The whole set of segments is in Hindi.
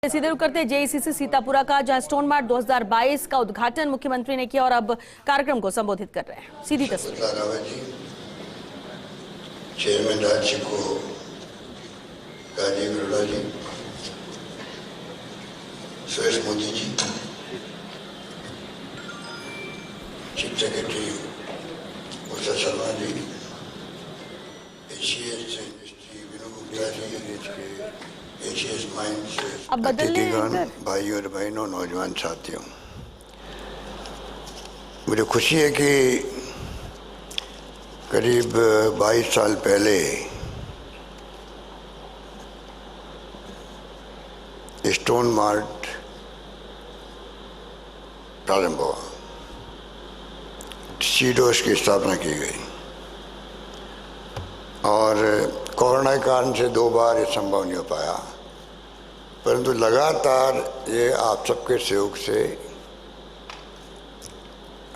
सीधे रुक करते जेईसीसी सीतापुरा का, जहां स्टोन मार्ट 2022 का उद्घाटन मुख्यमंत्री ने किया और अब कार्यक्रम को संबोधित कर रहे हैं। सीधी तस्वीर। चेयरमैन राज्य को राजीव अरोड़ा जी, Suresh Modi ji, chief secretary Usha Sharma ji, Asia's industry Vinod Gupta ji, Asia's minds, अतिथिगण, भाइयों और बहनों, नौजवान साथियों, मुझे खुशी है कि करीब 22 साल पहले स्टोन मार्ट प्रारंभ हुआ, सीडोस की स्थापना की गई और कोरोना के कारण से 2 बार ये संभव नहीं हो पाया, परंतु लगातार ये आप सबके सहयोग से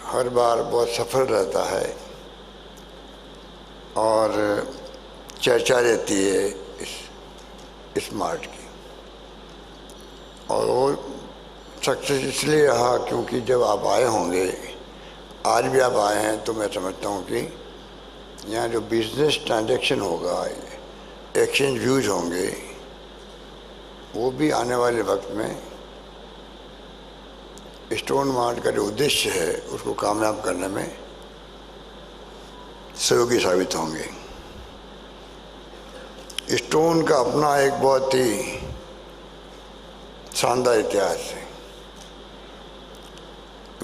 हर बार बहुत सफल रहता है और चर्चा रहती है इस मार्ट की। और वो सक्सेस इसलिए रहा क्योंकि जब आप आए होंगे, आज भी आप आए हैं, तो मैं समझता हूँ कि यहाँ जो बिजनेस ट्रांजैक्शन होगा, एक्सचेंज व्यूज होंगे, वो भी आने वाले वक्त में स्टोन मार्ट का जो उद्देश्य है उसको कामयाब करने में सहयोगी साबित होंगे। स्टोन का अपना एक बहुत ही शानदार इतिहास है।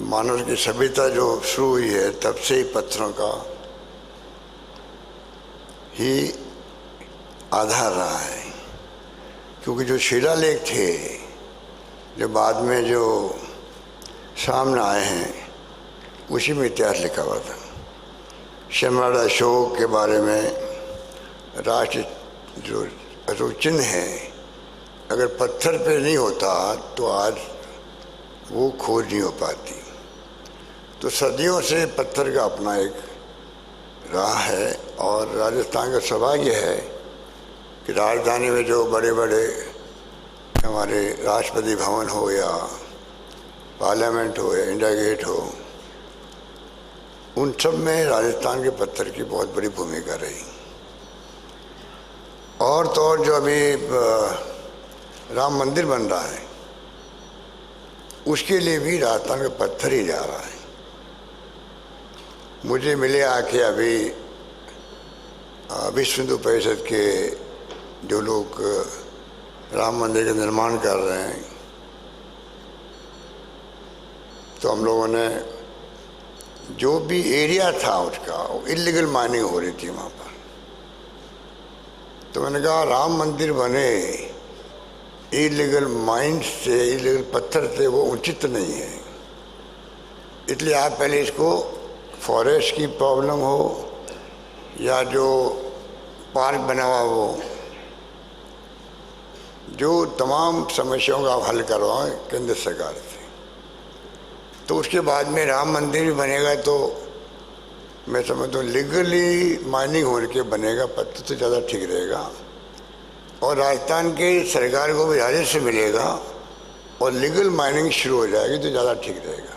मानव की सभ्यता जो शुरू हुई है तब से ही पत्थरों का ही आधार रहा है, क्योंकि जो शिलालेख थे जो बाद में जो सामने आए हैं उसी में इतिहास लिखा हुआ था। सम्राट अशोक के बारे में राष्ट्र जो चिन्ह है, अगर पत्थर पे नहीं होता तो आज वो खोज नहीं हो पाती। तो सदियों से पत्थर का अपना एक रहा है और राजस्थान का सौभाग्य है कि राजधानी में जो बड़े बड़े हमारे राष्ट्रपति भवन हो या पार्लियामेंट हो या इंडिया गेट हो, उन सब में राजस्थान के पत्थर की बहुत बड़ी भूमिका रही। और तो और जो अभी राम मंदिर बन रहा है उसके लिए भी राजस्थान का पत्थर ही जा रहा है। मुझे मिले आके अभी विश्व हिंदू परिषद के जो लोग राम मंदिर का निर्माण कर रहे हैं, तो हम लोगों ने जो भी एरिया था उसका, इलीगल माइनिंग हो रही थी वहाँ पर, तो मैंने कहा राम मंदिर बने इलीगल माइंड से, इलीगल पत्थर से, वो उचित नहीं है। इसलिए आप पहले इसको फॉरेस्ट की प्रॉब्लम हो या जो पार्क बना हुआ हो, जो तमाम समस्याओं का आप हल करवाएं केंद्र सरकार से, तो उसके बाद में राम मंदिर भी बनेगा तो मैं समझता हूँ लीगली माइनिंग हो के बनेगा पत्थर तो ज़्यादा ठीक रहेगा और राजस्थान के सरकार को भी राजस्व मिलेगा और लीगल माइनिंग शुरू हो जाएगी तो ज़्यादा ठीक रहेगा।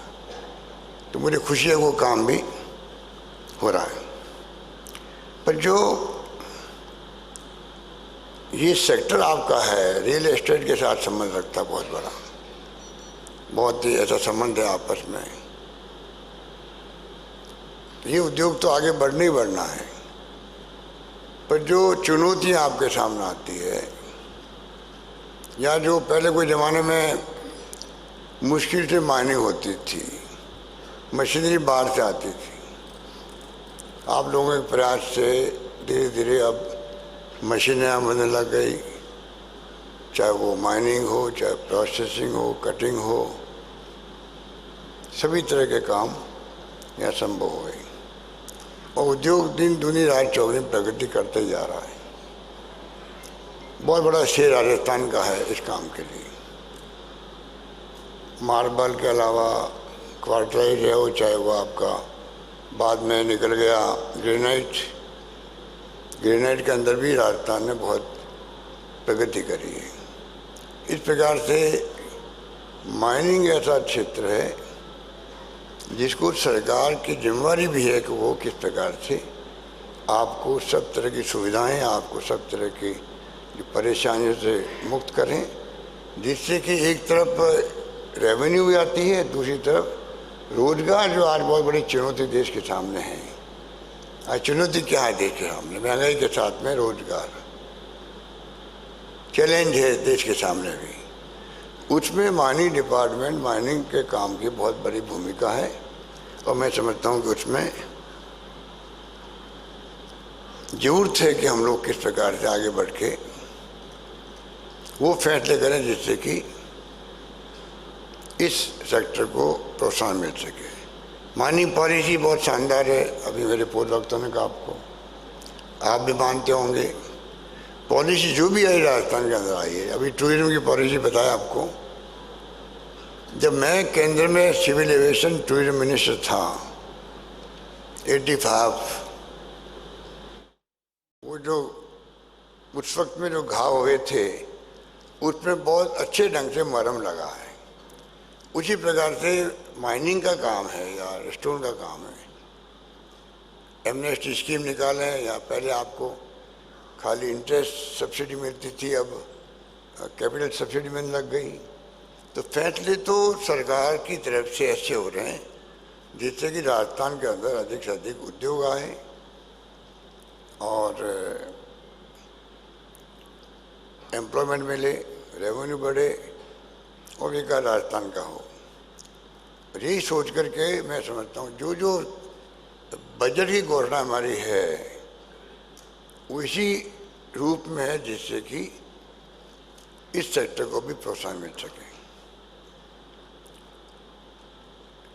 तो मुझे खुशी है वो काम भी हो रहा है। पर जो ये सेक्टर आपका है, रियल एस्टेट के साथ संबंध रखता है, बहुत बड़ा, बहुत ही ऐसा संबंध है आपस में। ये उद्योग तो आगे बढ़ना ही बढ़ना है, पर जो चुनौतियाँ आपके सामने आती है या जो पहले कोई ज़माने में मुश्किल से माइनिंग होती थी, मशीनरी बाहर से आती थी, आप लोगों के प्रयास से धीरे धीरे अब मशीनें बनने लग गई, चाहे वो माइनिंग हो, चाहे प्रोसेसिंग हो, कटिंग हो, सभी तरह के काम यहाँ संभव हो गई और उद्योग दिन दूनी रात चौगुनी प्रगति करते जा रहा है। बहुत बड़ा श्रेय राजस्थान का है इस काम के लिए। मार्बल के अलावा क्वार्टराइट है, वो चाहे वो आपका बाद में निकल गया ग्रेनाइट, ग्रेनाइट के अंदर भी राजस्थान ने बहुत प्रगति करी है। इस प्रकार से माइनिंग ऐसा क्षेत्र है जिसको सरकार की जिम्मेदारी भी है कि वो किस प्रकार से आपको सब तरह की सुविधाएं, आपको सब तरह की जो परेशानियों से मुक्त करें, जिससे कि एक तरफ रेवेन्यू भी आती है, दूसरी तरफ रोजगार, जो आज बहुत बड़ी चुनौती देश के सामने है। आज चुनौती क्या है देश के सामने? महंगाई के साथ में रोजगार चैलेंज है देश के सामने भी। उसमें माइनिंग डिपार्टमेंट, माइनिंग के काम की बहुत बड़ी भूमिका है और मैं समझता हूँ कि उसमें जरूरत है कि हम लोग किस प्रकार से आगे बढ़ के वो फैसले करें जिससे कि इस सेक्टर को प्रोत्साहन मिल सके। माइनिंग पॉलिसी बहुत शानदार है, अभी मेरे पूर्व वक्तों ने कहा आपको, आप भी मानते होंगे। पॉलिसी जो भी आई राजस्थान के अंदर आई है, अभी टूरिज्म की पॉलिसी बताया आपको। जब मैं केंद्र में सिविल एविएशन टूरिज्म मिनिस्टर था 85, वो जो उस वक्त में जो घाव हुए थे उसमें बहुत अच्छे ढंग से मरहम लगा है। उसी प्रकार से माइनिंग का काम है या स्टोन का काम है, एमनेस्टी स्कीम निकाले हैं, या पहले आपको खाली इंटरेस्ट सब्सिडी मिलती थी, अब कैपिटल सब्सिडी मिलने लग गई। तो फैसले तो सरकार की तरफ से ऐसे हो रहे हैं जिससे कि राजस्थान के अंदर अधिक से अधिक उद्योग आए और एम्प्लॉयमेंट मिले, रेवेन्यू बढ़े और विकास राजस्थान का हो। यही सोच करके मैं समझता हूँ जो जो बजट की घोषणा हमारी है उसी रूप में है जिससे कि इस सेक्टर को भी प्रोत्साहन मिल सके।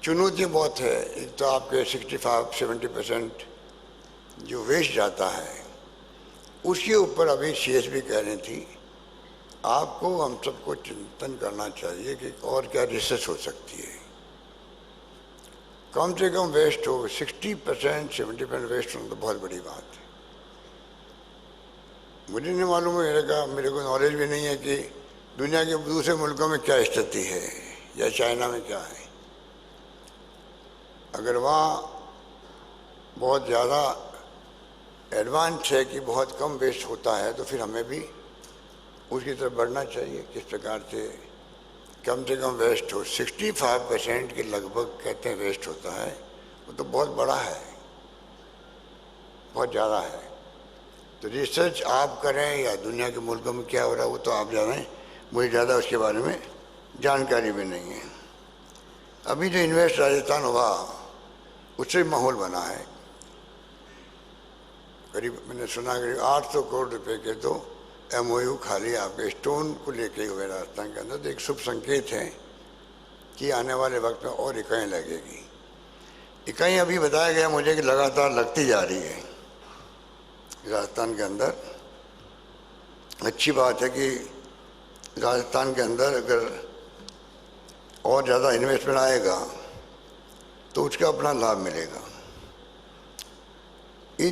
चुनौती बहुत है। एक तो आपके 65-70% जो वेस्ट जाता है उसके ऊपर अभी CSB कह रही थी आपको हम सबको चिंतन करना चाहिए कि और क्या रिसर्च हो सकती है। कम से कम वेस्ट हो, 60% 70% वेस्ट होना तो बहुत बड़ी बात है। मुझे नहीं मालूम है, मेरे को नॉलेज भी नहीं है कि दुनिया के दूसरे मुल्कों में क्या स्थिति है या चाइना में क्या है। अगर वहाँ बहुत ज़्यादा एडवांस है कि बहुत कम वेस्ट होता है तो फिर हमें भी उसकी तरफ बढ़ना चाहिए। किस प्रकार से कम वेस्ट हो, 65% के लगभग कहते हैं वेस्ट होता है, वो तो बहुत बड़ा है, बहुत ज़्यादा है। तो रिसर्च आप करें या दुनिया के मुल्कों में क्या हो रहा है वो तो आप जानें, मुझे ज़्यादा उसके बारे में जानकारी भी नहीं है। अभी जो इन्वेस्ट राजस्थान हुआ उससे माहौल बना है। करीब मैंने सुना करीब 800 करोड़ रुपए के तो MOU खाली आपके स्टोन को लेके हुए राजस्थान के अंदर। तो एक शुभ संकेत है कि आने वाले वक्त में और इकाइयाँ लगेगी। इकाइयाँ अभी बताया गया मुझे कि लगातार लगती जा रही है राजस्थान के अंदर। अच्छी बात है कि राजस्थान के अंदर अगर और ज़्यादा इन्वेस्टमेंट आएगा तो उसका अपना लाभ मिलेगा। ये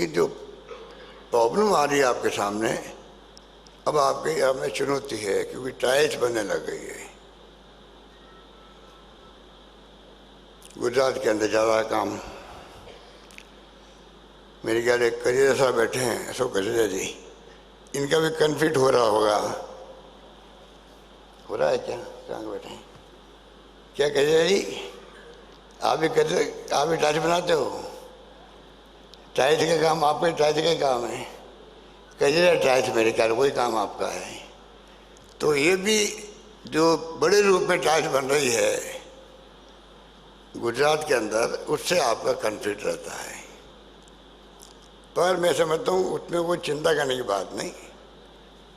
जो प्रॉब्लम आ रही है आपके सामने, अब आपके हमें चुनौती है क्योंकि टाइल्स बनने लग गई है। गुजरात के अंदर ज़्यादा काम, मेरे ख्याल एक करियर साहब बैठे हैं, अशोक करियर जी, इनका भी कन्फ्लिक्ट हो रहा होगा। हो रहा है क्या? कहाँ बैठे हैं? क्या करियर जी, आप भी टाइल्स बनाते हो? टाइल्स का काम आपके टाइल्स का काम है, करियर टाइल्स मेरे ख्याल वही काम आपका है। तो ये भी जो बड़े रूप में टाइल्स बन रही है गुजरात के अंदर, उससे आपका कन्फ्लिक्ट रहता है। पर मैं समझता हूँ उसमें कोई चिंता करने की बात नहीं।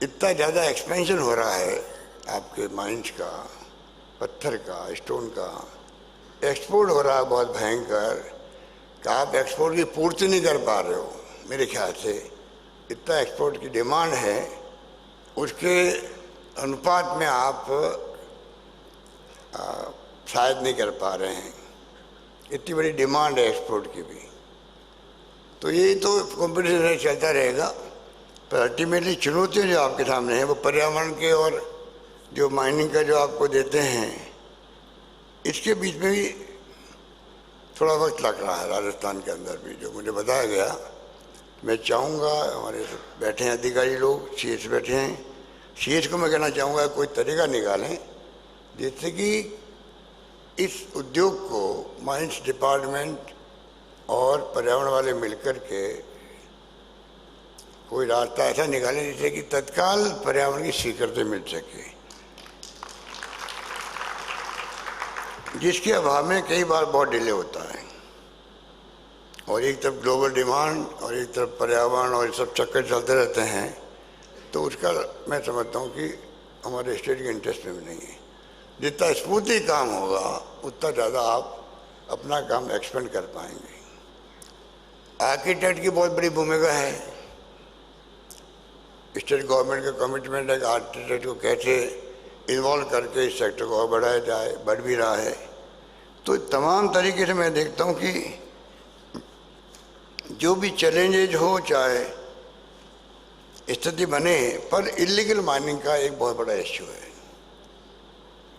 इतना ज़्यादा एक्सपेंशन हो रहा है आपके माइंस का, पत्थर का, स्टोन का, एक्सपोर्ट हो रहा है बहुत भयंकर, कि आप एक्सपोर्ट की पूर्ति नहीं कर पा रहे हो। मेरे ख्याल से इतना एक्सपोर्ट की डिमांड है, उसके अनुपात में आप शायद नहीं कर पा रहे हैं। इतनी बड़ी डिमांड है एक्सपोर्ट की भी। तो यही तो कंपटीशन चलता रहेगा। पर अल्टीमेटली चुनौतियाँ जो आपके सामने हैं वो पर्यावरण के और जो माइनिंग का जो आपको देते हैं, इसके बीच में भी थोड़ा वक्त लग रहा है राजस्थान के अंदर भी, जो मुझे बताया गया। मैं चाहूँगा हमारे बैठे हैं अधिकारी लोग, सीएस बैठे हैं, सीएस को मैं कहना चाहूँगा कोई तरीका निकालें जिससे कि इस उद्योग को माइंस डिपार्टमेंट और पर्यावरण वाले मिलकर के कोई रास्ता ऐसा निकालें जिससे कि तत्काल पर्यावरण की स्वीकृति मिल सके, जिसके अभाव में कई बार बहुत डिले होता है। और एक तरफ ग्लोबल डिमांड और एक तरफ पर्यावरण और ये सब चक्कर चलते रहते हैं, तो उसका मैं समझता हूँ कि हमारे स्टेट के इंटरेस्ट में भी नहीं है। जितना स्मूथली काम होगा उतना ज़्यादा आप अपना काम एक्सपेंड कर पाएंगे। आर्किटेक्ट की बहुत बड़ी भूमिका है। स्टेट गवर्नमेंट का कमिटमेंट है कि आर्किटेक्ट को कैसे इन्वॉल्व करके इस सेक्टर को और बढ़ाया जाए, बढ़ भी रहा है। तो तमाम तरीके से मैं देखता हूँ कि जो भी चैलेंजेज हो, चाहे स्थिति बने, पर इलीगल माइनिंग का एक बहुत बड़ा इश्यू है।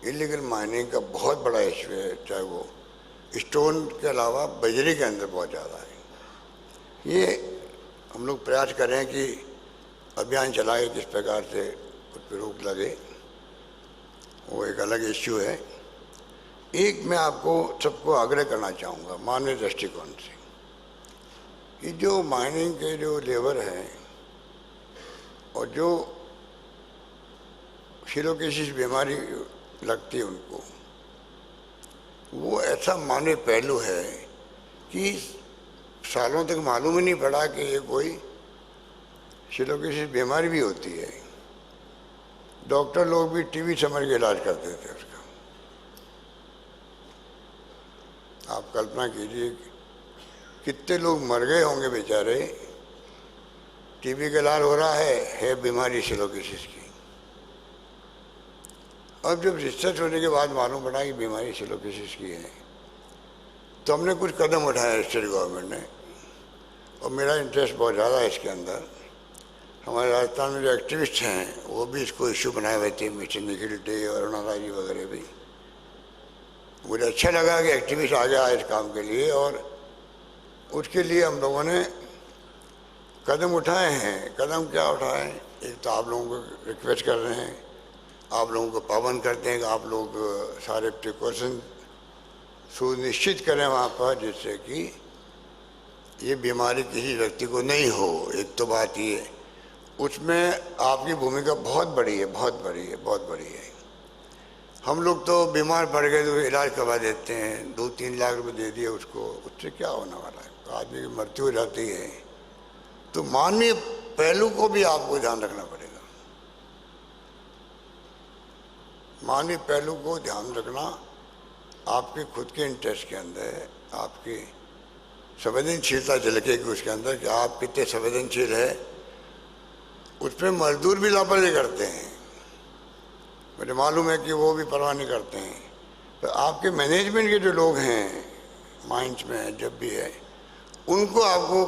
इलीगल माइनिंग का बहुत बड़ा इश्यू है, चाहे वो स्टोन के अलावा बजरी के अंदर बहुत ज़्यादा है। ये हम लोग प्रयास करें कि अभियान चलाए, किस प्रकार से उस पर रोक लगे, वो एक अलग इश्यू है। एक मैं आपको सबको आग्रह करना चाहूँगा मानवीय दृष्टिकोण से कि जो माइनिंग के जो लेबर हैं और जो सिलोकिसिस बीमारी लगती है उनको, वो ऐसा मानवीय पहलू है कि सालों तक मालूम ही नहीं पड़ा कि ये कोई सिलोकिसिस बीमारी भी होती है। डॉक्टर लोग भी टीबी समझ के इलाज करते थे उसका। आप कल्पना कीजिए कितने लोग मर गए होंगे बेचारे। टीबी का इलाज हो रहा है बीमारी सिलोकिसिस की। अब जब रिसर्च होने के बाद मालूम पड़ा कि बीमारी सिलोकिसिस की है, तो हमने कुछ कदम उठाए स्टेट गवर्नमेंट ने, और मेरा इंटरेस्ट बहुत ज़्यादा है इसके अंदर। हमारे राजस्थान में जो एक्टिविस्ट हैं वो भी इसको इश्यू बनाए हुए थे, मिस्टर निखिल डे और अरुणा जी वगैरह भी। मुझे अच्छा लगा कि एक्टिविस्ट आ गया इस काम के लिए, और उसके लिए हम लोगों ने कदम उठाए हैं। कदम क्या उठाए? एक तो आप लोगों को रिक्वेस्ट कर रहे हैं, आप लोगों को पाबंद करते हैं कि आप लोग सारे प्रिकॉशन सुनिश्चित करें वहाँ पर, जिससे कि ये बीमारी किसी व्यक्ति को नहीं हो। एक तो बात ये, उसमें आपकी भूमिका बहुत बड़ी है, बहुत बड़ी है, बहुत बड़ी है। हम लोग तो बीमार पड़ गए तो इलाज करवा देते हैं, 2-3 लाख रुपए दे दिए उसको, उससे क्या होने वाला है? आदमी की मृत्यु हो जाती है। तो मानवीय पहलू को भी आपको ध्यान रखना पड़ेगा। मानवीय पहलू को ध्यान रखना आपके खुद के इंटरेस्ट के अंदर है। आपकी संवेदनशीलता झलकेगी उसके अंदर कि आप कितने संवेदनशील है। उस पर मजदूर भी लापरवाही करते हैं, मुझे मालूम है कि वो भी परवाह नहीं करते हैं। तो आपके मैनेजमेंट के जो लोग हैं माइंस में जब भी है, उनको आपको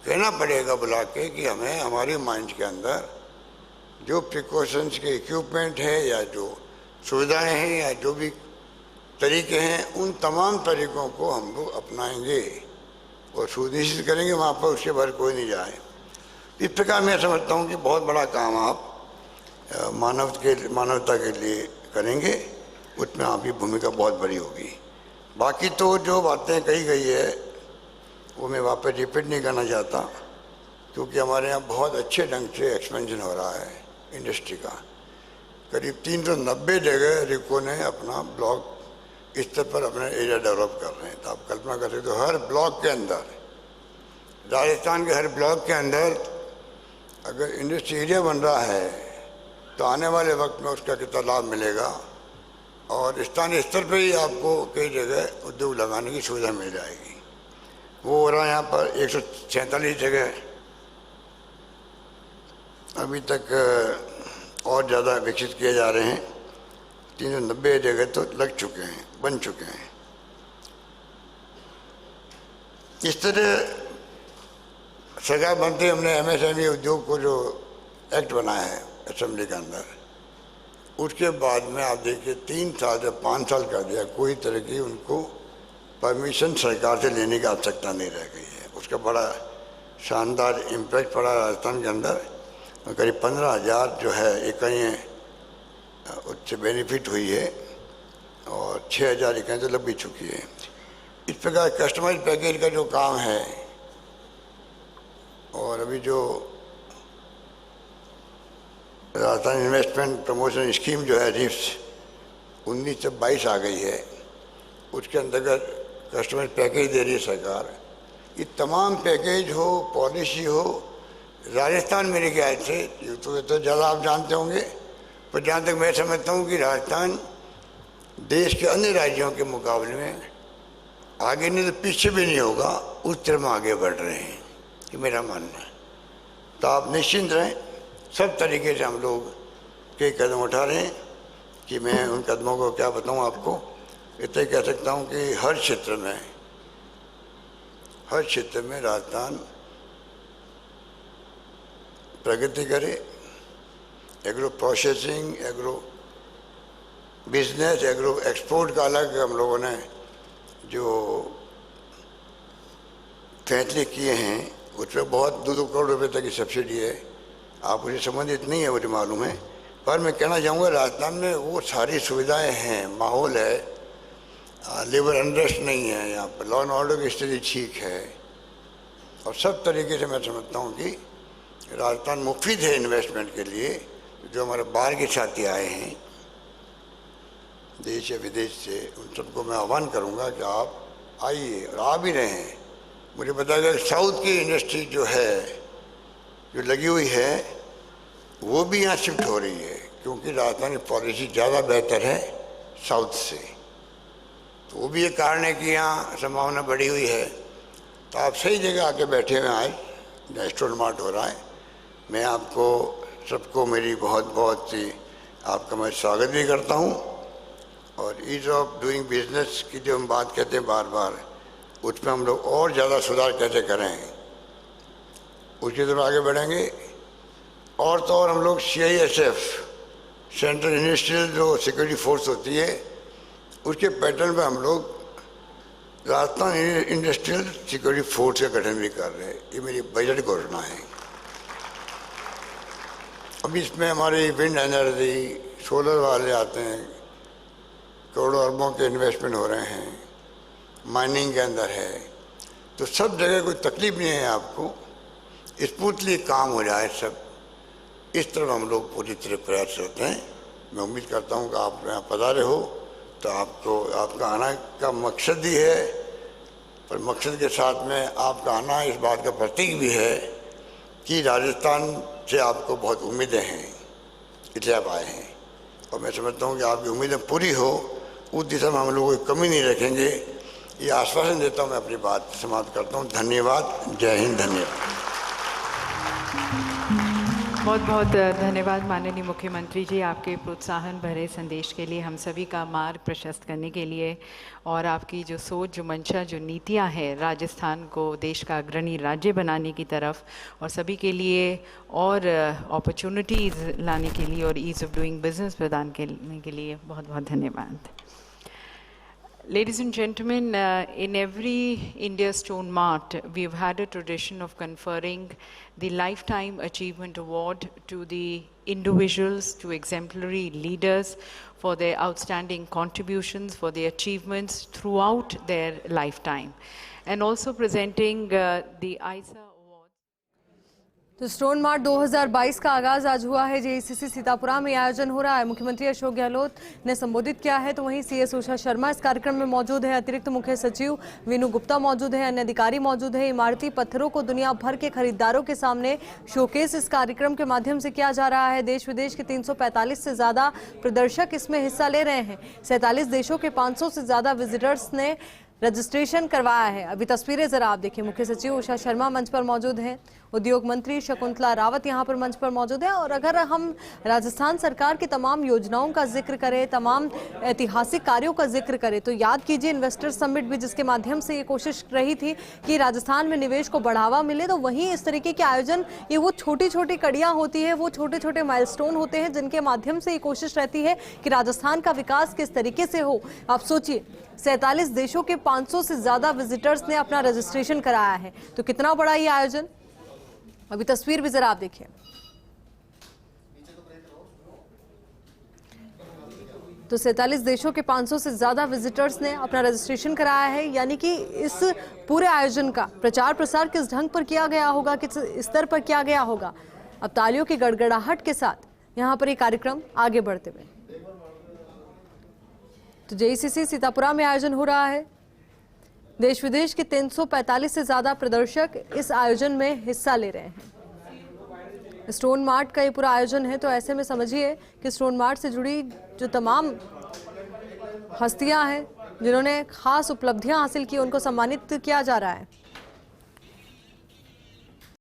कहना पड़ेगा बुला के कि हमें हमारी माइंस के अंदर जो प्रिकॉशंस के इक्विपमेंट है या जो सुविधाएं हैं या जो भी तरीके हैं, उन तमाम तरीक़ों को हम लोग अपनाएंगे और सुनिश्चित करेंगे वहाँ पर उसके बाहर कोई नहीं जाए। इस प्रकार मैं समझता हूँ कि बहुत बड़ा काम आप मानवता के लिए करेंगे, उसमें आपकी भूमिका बहुत बड़ी होगी। बाकी तो जो बातें कही गई है वो मैं वापस रिपीट नहीं करना चाहता, क्योंकि हमारे यहाँ बहुत अच्छे ढंग से एक्सपेंशन हो रहा है इंडस्ट्री का। करीब 390 जगह रिको ने अपना ब्लॉक स्तर पर अपना एरिया डेवलप कर रहे हैं। तो आप कल्पना कर सकते हो, हर ब्लॉक के अंदर, राजस्थान के हर ब्लॉक के अंदर अगर इंडस्ट्री एरिया बन रहा है तो आने वाले वक्त में उसका कितना लाभ मिलेगा। और स्थानीय स्तर पर ही आपको कई जगह उद्योग लगाने की सुविधा मिल जाएगी। वो हो रहा है यहाँ पर 146 जगह अभी तक और ज़्यादा विकसित किए जा रहे हैं। 390 जगह तो लग चुके हैं, बन चुके हैं। इस तरह सरकार बनते ही हमने MSME उद्योग को जो एक्ट बनाया है असेंबली के अंदर, उसके बाद में आप देखिए 3 साल से 5 साल कर दिया, कोई तरह की उनको परमिशन सरकार से लेने की आवश्यकता नहीं रह गई है। उसका बड़ा शानदार इम्पैक्ट पड़ा राजस्थान के अंदर। करीब 15,000 जो है इकाइयाँ उससे बेनिफिट हुई है और 6,000 इकाइयाँ तो लग भी चुकी है। इस प्रकार कस्टमाइज पैकेज का जो काम है और अभी जो राजस्थान इन्वेस्टमेंट प्रमोशन स्कीम जो है रिप्स 19 से 22 आ गई है, उसके अंतर्गत कस्टमाइज पैकेज दे रही है सरकार। ये तमाम पैकेज हो, पॉलिसी हो, राजस्थान मेरे ख्याल से ये तो ज़्यादा आप जानते होंगे, पर जहाँ तक मैं समझता हूँ कि राजस्थान देश के अन्य राज्यों के मुकाबले में आगे नहीं तो पीछे भी नहीं होगा, उस तरफ आगे बढ़ रहे हैं, ये मेरा मानना है। तो आप निश्चिंत रहें, सब तरीके से हम लोग कई कदम उठा रहे हैं कि मैं उन कदमों को क्या बताऊँ आपको। इतना कह सकता हूँ कि हर क्षेत्र में राजस्थान प्रगति करे। Agro processing, agro business, agro export का अलग हम लोगों ने जो फैसले किए हैं, उसमें बहुत 2-2 करोड़ रुपए तक की सब्सिडी है। आप मुझे संबंधित नहीं है, मुझे मालूम है, पर मैं कहना चाहूँगा राजस्थान में वो सारी सुविधाएं हैं, माहौल है, लेबर अनरेस्ट नहीं है, यहाँ पर लॉ एंड ऑर्डर की स्थिति ठीक है और सब तरीके से मैं समझता हूँ कि राजस्थान मुफीद है इन्वेस्टमेंट के लिए। जो हमारे बाहर के साथी आए हैं देश या विदेश से, उन सबको मैं आह्वान करूँगा कि आप आइए और आ भी रहे हैं। मुझे बताया कि साउथ की इंडस्ट्री जो है, जो लगी हुई है, वो भी यहाँ शिफ्ट हो रही है, क्योंकि राजस्थान की पॉलिसी ज़्यादा बेहतर है साउथ से। तो वो भी एक कारण है कि यहाँ संभावना बढ़ी हुई है। तो आप सही जगह आके बैठे हुए आज, जहाँ स्टोन मार्ट हो रहा है। मैं आपको सबको मेरी बहुत सी आपका मैं स्वागत भी करता हूँ। और ईज़ ऑफ डूइंग बिजनेस की जो हम बात कहते हैं बार बार, उसमें हम लोग और ज़्यादा सुधार कैसे करें, उसकी तरफ आगे बढ़ेंगे। और तो और हम लोग CISF, सेंट्रल इंडस्ट्रियल जो सिक्योरिटी फोर्स होती है, उसके पैटर्न पे हम लोग राजस्थान इंडस्ट्रियल सिक्योरिटी फोर्स का गठन भी कर रहे हैं। ये मेरी बजट घोषणा है। अब इसमें हमारी विंड एनर्जी, सोलर वाले आते हैं, करोड़ों अरबों के इन्वेस्टमेंट हो रहे हैं, माइनिंग के अंदर है। तो सब जगह कोई तकलीफ नहीं है, आपको स्मूथली काम हो जाए सब, इस तरफ हम लोग पूरी तरह प्रयास करते हैं। मैं उम्मीद करता हूँ कि आप यहाँ पधारे हो, तो आपको आपका आना का मकसद ही है, पर मकसद के साथ में आपका आना इस बात का प्रतीक भी है कि राजस्थान से आपको बहुत उम्मीदें हैं, इसलिए आप आए हैं। और मैं समझता हूँ कि आपकी उम्मीदें पूरी हो, उस दिशा में हम लोग कोई कमी नहीं रखेंगे, ये आश्वासन देता हूँ। मैं अपनी बात समाप्त करता हूँ। धन्यवाद। जय हिंद। धन्यवाद। बहुत बहुत धन्यवाद माननीय मुख्यमंत्री जी, आपके प्रोत्साहन भरे संदेश के लिए, हम सभी का मार्ग प्रशस्त करने के लिए, और आपकी जो सोच, जो मंशा, जो नीतियां हैं राजस्थान को देश का अग्रणी राज्य बनाने की तरफ और सभी के लिए और अपॉर्चुनिटीज़ लाने के लिए और ईज़ ऑफ डूइंग बिजनेस प्रदान करने के लिए बहुत बहुत धन्यवाद। Ladies and gentlemen, in every India Stone Mart, we've had a tradition of conferring the Lifetime Achievement Award to the individuals, to exemplary leaders for their outstanding contributions, for their achievements throughout their lifetime, and also presenting the ISA Award. तो स्टोन मार्ट 2022 का आगाज आज हुआ है। JECC सीतापुरा में आयोजन हो रहा है। मुख्यमंत्री अशोक गहलोत ने संबोधित किया है, तो वहीं CS उषा शर्मा इस कार्यक्रम में मौजूद है। अतिरिक्त मुख्य सचिव वीनू गुप्ता मौजूद है, अन्य अधिकारी मौजूद है। इमारती पत्थरों को दुनिया भर के खरीदारों के सामने शोकेस इस कार्यक्रम के माध्यम से किया जा रहा है। देश विदेश के 345 से ज्यादा प्रदर्शक इसमें हिस्सा ले रहे हैं। 47 देशों के 500 से ज्यादा विजिटर्स ने रजिस्ट्रेशन करवाया है। अभी तस्वीरें जरा आप देखिए, मुख्य सचिव उषा शर्मा मंच पर मौजूद हैं, उद्योग मंत्री शकुंतला रावत यहां पर मंच पर मौजूद है। और अगर हम राजस्थान सरकार की तमाम योजनाओं का जिक्र करें, तमाम ऐतिहासिक कार्यों का जिक्र करें, तो याद कीजिए इन्वेस्टर समिट भी जिसके माध्यम से ये कोशिश रही थी कि राजस्थान में निवेश को बढ़ावा मिले, तो वहीं इस तरीके के आयोजन, ये वो छोटी छोटी कड़ियां होती है, वो छोटे छोटे माइलस्टोन होते हैं जिनके माध्यम से ये कोशिश रहती है कि राजस्थान का विकास किस तरीके से हो। आप सोचिए, 47 देशों के 500 से ज्यादा विजिटर्स ने अपना रजिस्ट्रेशन कराया है, तो कितना बड़ा ये आयोजन। अभी तस्वीर भी जरा आप देखिए, तो 47 देशों के 500 से ज्यादा विजिटर्स ने अपना रजिस्ट्रेशन कराया है। यानी कि इस पूरे आयोजन का प्रचार प्रसार किस ढंग पर किया गया होगा, किस स्तर पर किया गया होगा। अब तालियों की गड़गड़ाहट के साथ यहां पर ये कार्यक्रम आगे बढ़ते हुए, तो जेईसीसी सीतापुरा में आयोजन हो रहा है। देश विदेश के 345 से ज्यादा प्रदर्शक इस आयोजन में हिस्सा ले रहे हैं। स्टोन मार्ट का ये पूरा आयोजन है, तो ऐसे में समझिए कि स्टोन मार्ट से जुड़ी जो तमाम हस्तियां हैं जिन्होंने खास उपलब्धियां हासिल की, उनको सम्मानित किया जा रहा है।